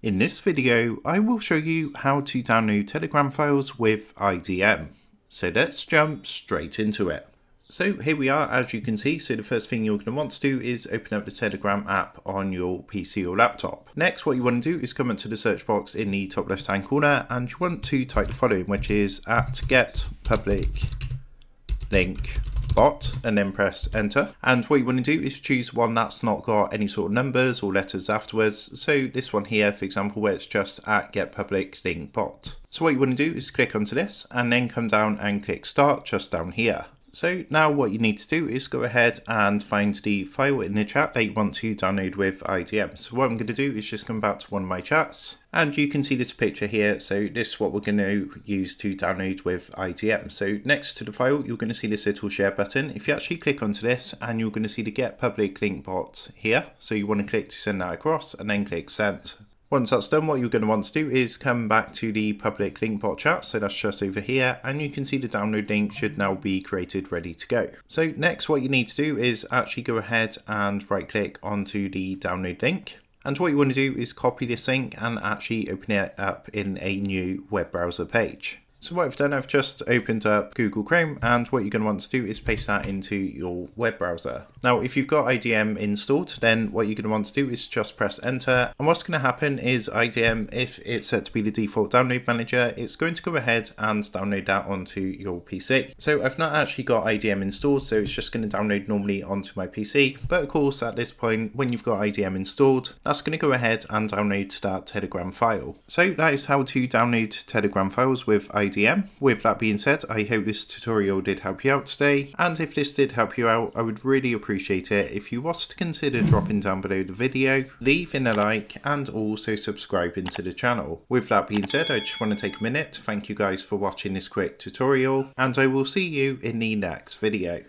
In this video, I will show you how to download Telegram files with IDM. So let's jump straight into it. So here we are, as you can see. So the first thing you're going to want to do is open up the Telegram app on your PC or laptop. Next, what you want to do is come into the search box in the top left hand corner and you want to type the following, which is @getpubliclinkbot and then press enter. And what you want to do is choose one that's not got any sort of numbers or letters afterwards. So this one here, for example, where it's just @getpubliclinkbot. So what you want to do is click onto this and then come down and click start just down here. So now what you need to do is go ahead and find the file in the chat that you want to download with IDM. So what I'm going to do is just come back to one of my chats and you can see this picture here. So this is what we're going to use to download with IDM. So next to the file, you're going to see this little share button. If you actually click onto this and you're going to see the get public link bot here. So you want to click to send that across and then click send. Once that's done, what you're going to want to do is come back to the public link bot chat. So that's just over here. And you can see the download link should now be created, ready to go. So next, what you need to do is actually go ahead and right click onto the download link. And what you want to do is copy this link and actually open it up in a new web browser page. So what I've done, I've just opened up Google Chrome, and what you're going to want to do is paste that into your web browser. Now, if you've got IDM installed, then what you're going to want to do is just press enter. And what's going to happen is IDM, if it's set to be the default download manager, it's going to go ahead and download that onto your PC. So I've not actually got IDM installed, so it's just going to download normally onto my PC. But of course, at this point, when you've got IDM installed, that's going to go ahead and download that Telegram file. So that is how to download Telegram files with IDM. With that being said, I hope this tutorial did help you out today, and if this did help you out, I would really appreciate it if you was to consider dropping down below the video, leaving a like, and also subscribing to the channel. With that being said, I just want to take a minute to thank you guys for watching this quick tutorial, and I will see you in the next video.